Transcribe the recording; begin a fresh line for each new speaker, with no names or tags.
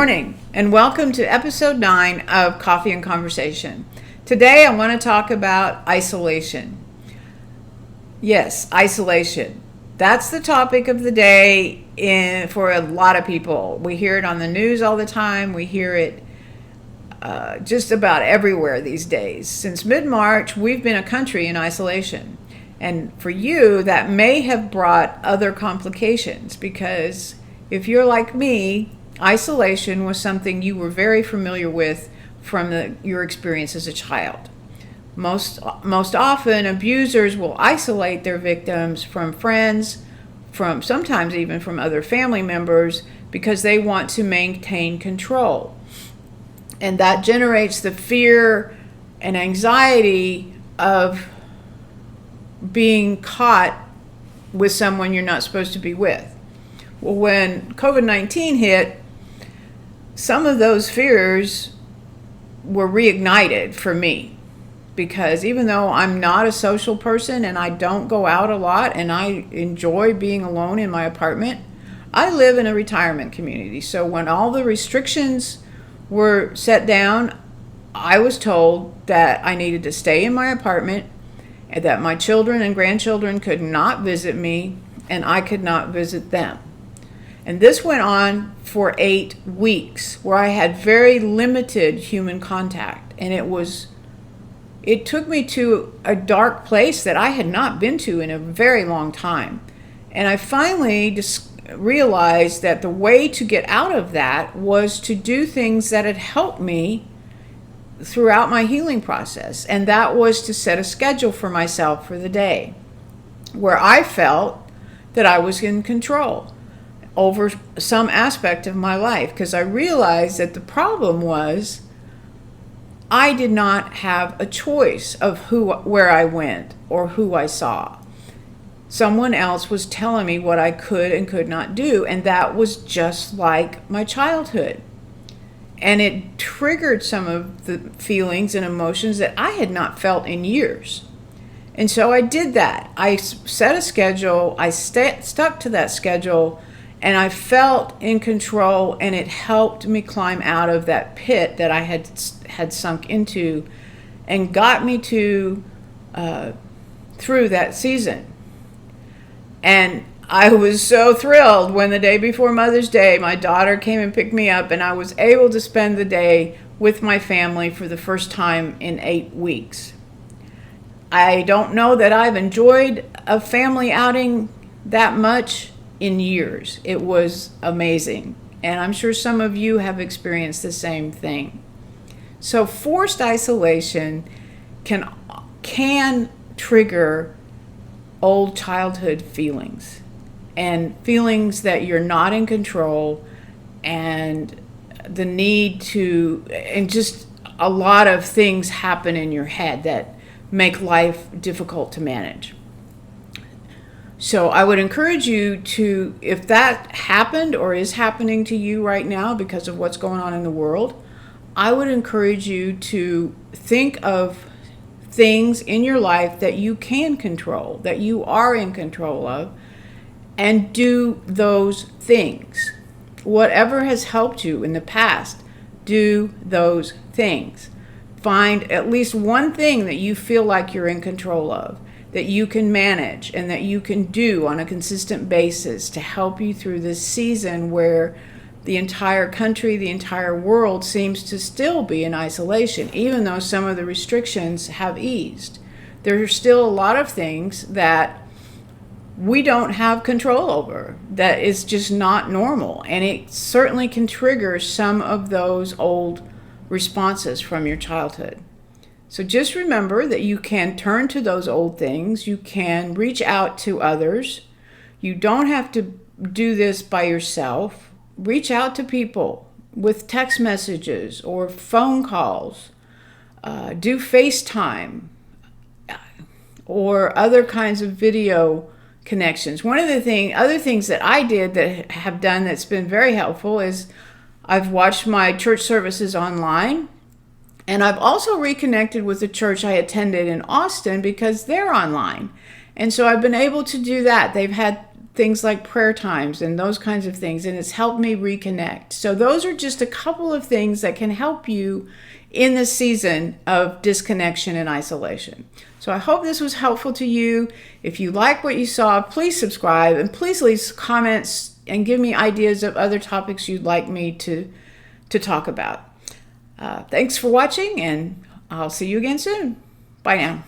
morning, and welcome to episode 9 of Coffee and Conversation. Today I want to talk about isolation. Yes, isolation. That's the topic of the day for a lot of people. We hear it on the news all the time. We hear it just about everywhere these days. Since mid-March, we've been a country in isolation. And for you, that may have brought other complications because if you're like me, isolation was something you were very familiar with from your experience as a child. Most often, abusers will isolate their victims from friends, from sometimes even from other family members, because they want to maintain control. And that generates the fear and anxiety of being caught with someone you're not supposed to be with. Well, when COVID-19 hit, some of those fears were reignited for me, because even though I'm not a social person and I don't go out a lot and I enjoy being alone in my apartment, I live in a retirement community. So when all the restrictions were set down, I was told that I needed to stay in my apartment and that my children and grandchildren could not visit me and I could not visit them. And this went on for 8 weeks where I had very limited human contact. And it took me to a dark place that I had not been to in a very long time. And I finally realized that the way to get out of that was to do things that had helped me throughout my healing process. And that was to set a schedule for myself for the day where I felt that I was in control over some aspect of my life, because I realized that the problem was I did not have a choice of where I went or who I saw. Someone else was telling me what I could and could not do, and that was just like my childhood. And it triggered some of the feelings and emotions that I had not felt in years. And so I did that. I set a schedule, I stuck to that schedule, and I felt in control, and it helped me climb out of that pit that I had sunk into and got me to through that season. And I was so thrilled when the day before Mother's Day, my daughter came and picked me up, and I was able to spend the day with my family for the first time in 8 weeks. I don't know that I've enjoyed a family outing that much in years. It was amazing. And I'm sure some of you have experienced the same thing. So forced isolation can trigger old childhood feelings and feelings that you're not in control, and the need to, and just a lot of things happen in your head that make life difficult to manage. So I would encourage you to, if that happened or is happening to you right now because of what's going on in the world, I would encourage you to think of things in your life that you can control, that you are in control of, and do those things. Whatever has helped you in the past, do those things. Find at least one thing that you feel like you're in control of, that you can manage and that you can do on a consistent basis to help you through this season where the entire country, the entire world seems to still be in isolation, even though some of the restrictions have eased. There are still a lot of things that we don't have control over, that is just not normal, and it certainly can trigger some of those old responses from your childhood. So just remember that you can turn to those old things. You can reach out to others. You don't have to do this by yourself. Reach out to people with text messages or phone calls. Do FaceTime or other kinds of video connections. One of the other things that I did that have done that's been very helpful is I've watched my church services online. And I've also reconnected with the church I attended in Austin because they're online. And so I've been able to do that. things like prayer times and those kinds of things, and it's helped me reconnect. So those are just a couple of things that can help you in the season of disconnection and isolation. So I hope this was helpful to you. If you like what you saw, please subscribe, and please leave comments and give me ideas of other topics you'd like me to talk about. Thanks for watching, and I'll see you again soon. Bye now.